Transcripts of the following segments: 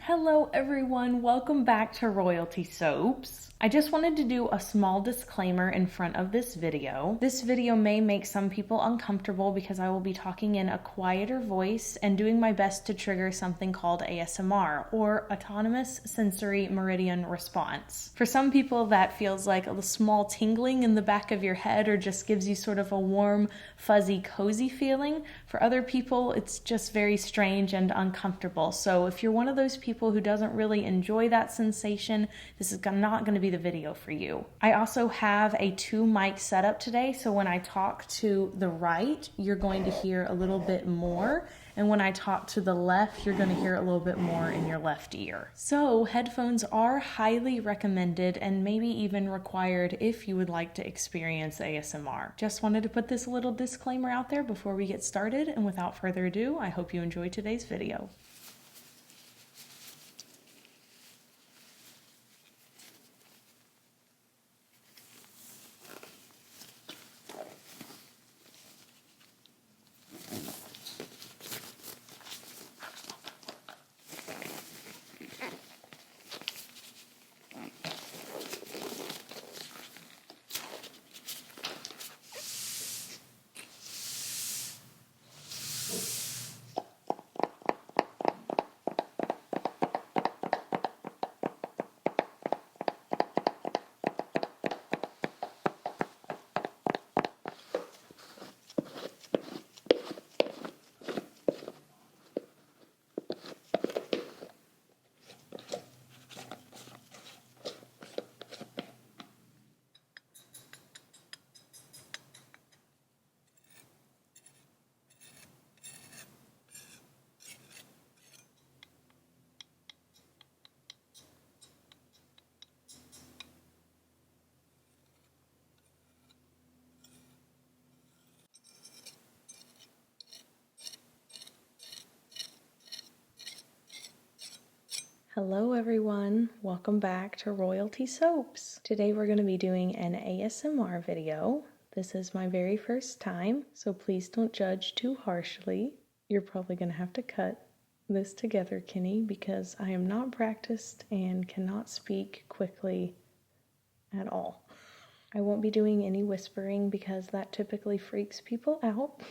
Hello everyone, welcome back to Royalty Soaps. I just wanted to do a small disclaimer in front of this video. This video may make some people uncomfortable because I will be talking in a quieter voice and doing my best to trigger something called ASMR, or Autonomous Sensory Meridian Response. For some people that feels like a small tingling in the back of your head or just gives you sort of a warm, fuzzy, cozy feeling. For other people, it's just very strange and uncomfortable. So if you're one of those people who doesn't really enjoy that sensation, this is not going to be the video for you. I also have a 2-mic setup today, so when I talk to the right, you're going to hear a little bit more, and when I talk to the left, you're going to hear a little bit more in your left ear. So headphones are highly recommended and maybe even required if you would like to experience ASMR. Just wanted to put this little disclaimer out there before we get started, and without further ado, I hope you enjoy today's video. Hello everyone, welcome back to Royalty Soaps. Today we're going to be doing an ASMR video. This is my very first time, so please don't judge too harshly. You're probably going to have to cut this together, Kenny, because I am not practiced and cannot speak quickly at all. I won't be doing any whispering because that typically freaks people out.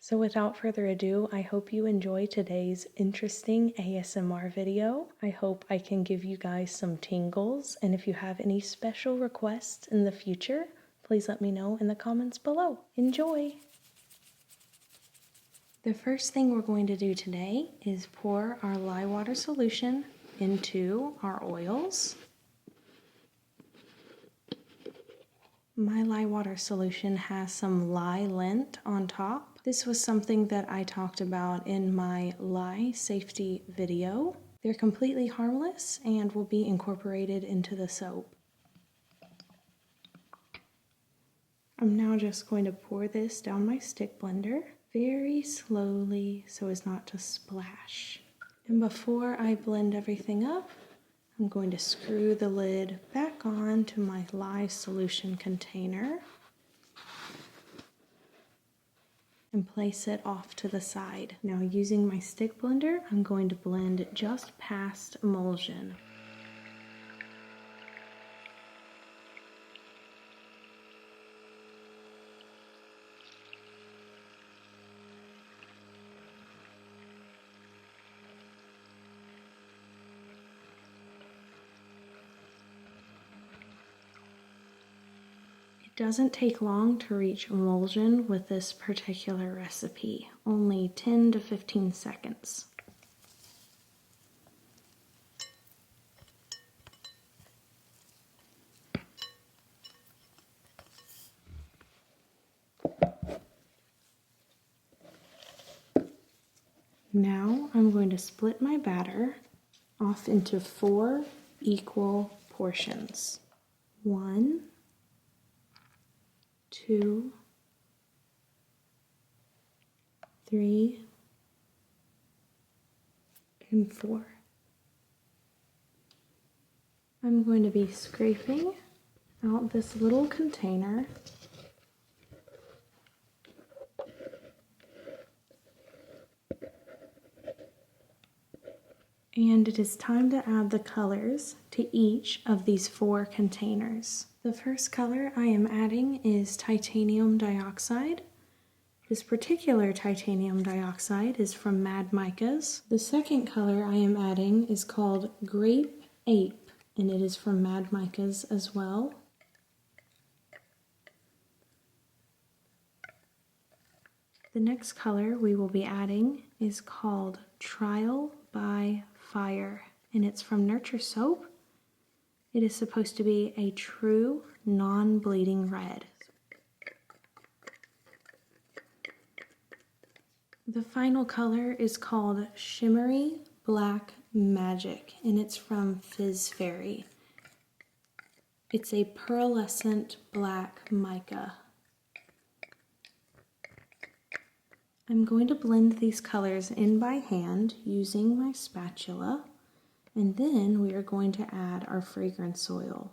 So without further ado, I hope you enjoy today's interesting ASMR video. I hope I can give you guys some tingles, and if you have any special requests in the future, please let me know in the comments below. Enjoy! The first thing we're going to do today is pour our lye water solution into our oils. My lye water solution has some lye lint on top. This was something that I talked about in my lye safety video. They're completely harmless and will be incorporated into the soap. I'm now just going to pour this down my stick blender very slowly so as not to splash. And before I blend everything up, I'm going to screw the lid back on to my lye solution container and place it off to the side. Now using my stick blender, I'm going to blend just past emulsion. It doesn't take long to reach emulsion with this particular recipe, only 10 to 15 seconds. Now I'm going to split my batter off into 4 equal portions. 1, 2, 3, and 4. I'm going to be scraping out this little container And it is time to add the colors to each of these 4 containers. The first color I am adding is titanium dioxide. This particular titanium dioxide is from Mad Micas. The second color I am adding is called Grape Ape, and it is from Mad Micas as well. The next color we will be adding is called Trial by Fire, and it's from Nurture Soap. It is supposed to be a true non-bleeding red. The final color is called Shimmery Black Magic, and it's from Fizz Fairy. It's a pearlescent black mica. I'm going to blend these colors in by hand using my spatula, and then we are going to add our fragrance oil.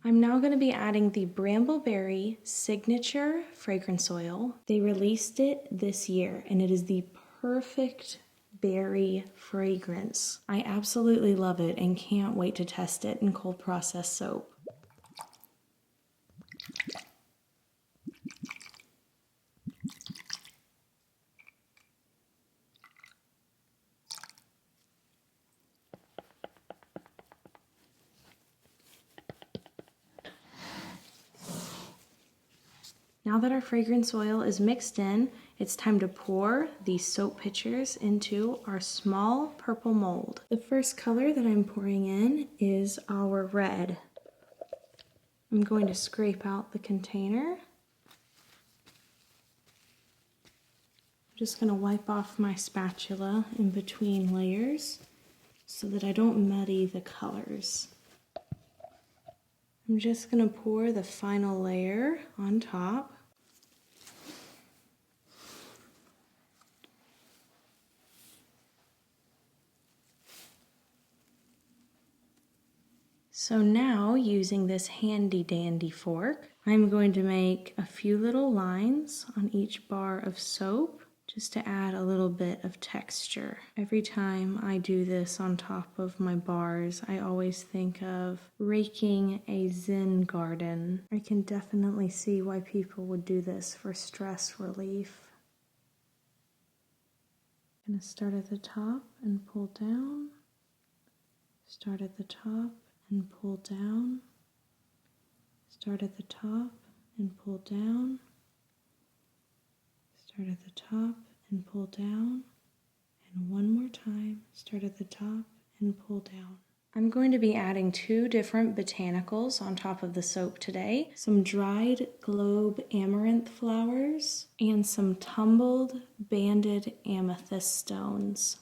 I'm now going to be adding the Brambleberry Signature Fragrance Oil. They released it this year, and it is the perfect berry fragrance. I absolutely love it and can't wait to test it in cold process soap. Now that our fragrance oil is mixed in, it's time to pour these soap pitchers into our small purple mold. The first color that I'm pouring in is our red. I'm going to scrape out the container. I'm just going to wipe off my spatula in between layers so that I don't muddy the colors. I'm just going to pour the final layer on top. So now, using this handy dandy fork, I'm going to make a few little lines on each bar of soap just to add a little bit of texture. Every time I do this on top of my bars, I always think of raking a Zen garden. I can definitely see why people would do this for stress relief. I'm going to start at the top and pull down. Start at the top and pull down. Start at the top and pull down. Start at the top and pull down. And one more time, start at the top and pull down. I'm going to be adding 2 different botanicals on top of the soap today. Some dried globe amaranth flowers and some tumbled banded amethyst stones.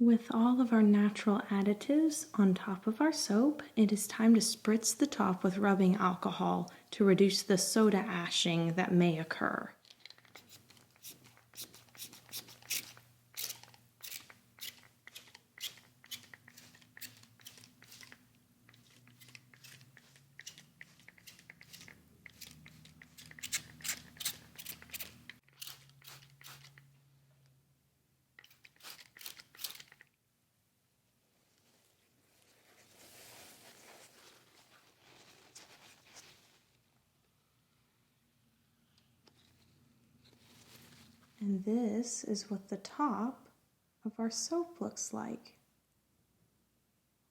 With all of our natural additives on top of our soap, it is time to spritz the top with rubbing alcohol to reduce the soda ashing that may occur. And this is what the top of our soap looks like.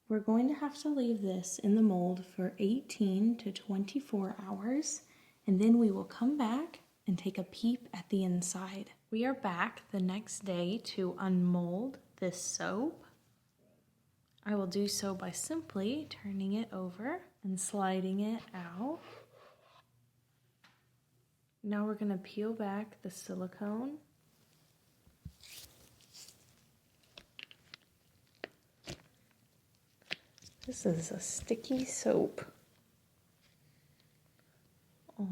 We're going to have to leave this in the mold for 18 to 24 hours, and then we will come back and take a peep at the inside. We are back the next day to unmold this soap. I will do so by simply turning it over and sliding it out. Now we're going to peel back the silicone. This is a sticky soap. Oh.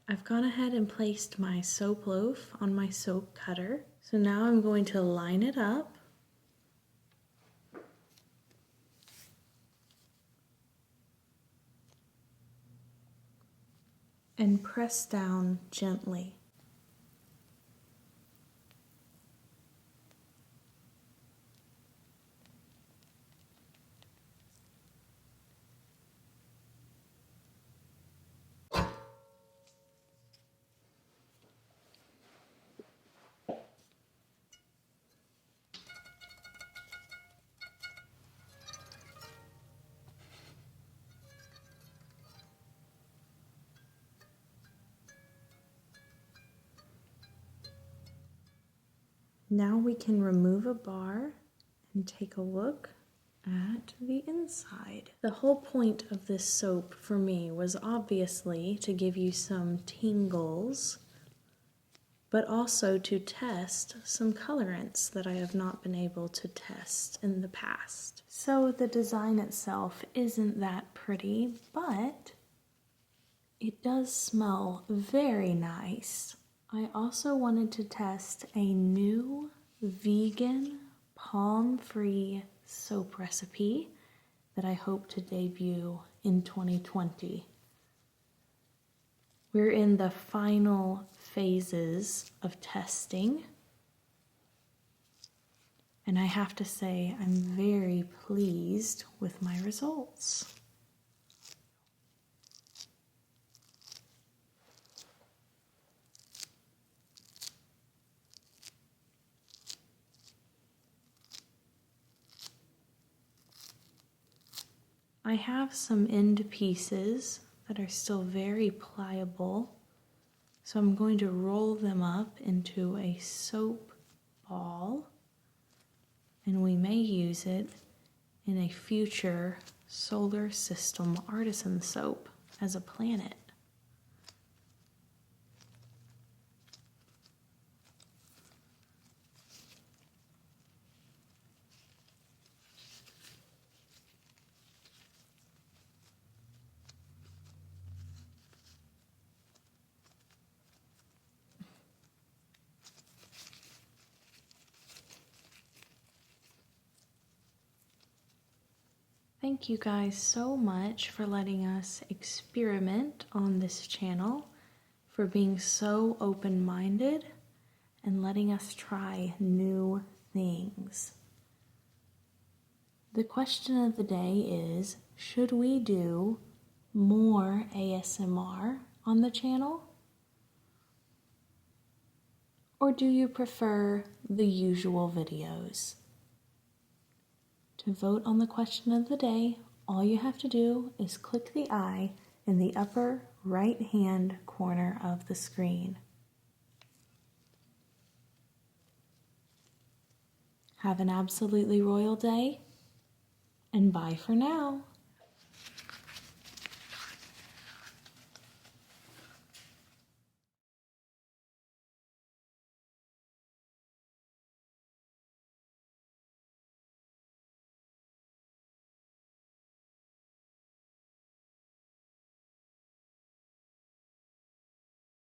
I've gone ahead and placed my soap loaf on my soap cutter. So now I'm going to line it up. And press down gently. Now we can remove a bar and take a look at the inside. The whole point of this soap for me was obviously to give you some tingles, but also to test some colorants that I have not been able to test in the past. So the design itself isn't that pretty, but it does smell very nice. I also wanted to test a new vegan, palm-free soap recipe that I hope to debut in 2020. We're in the final phases of testing, and I have to say I'm very pleased with my results. I have some end pieces that are still very pliable, so I'm going to roll them up into a soap ball, and we may use it in a future solar system artisan soap as a planet. Thank you guys so much for letting us experiment on this channel, for being so open-minded and letting us try new things. The question of the day is, should we do more ASMR on the channel? Or do you prefer the usual videos? To vote on the question of the day, all you have to do is click the eye in the upper right-hand corner of the screen. Have an absolutely royal day, and bye for now.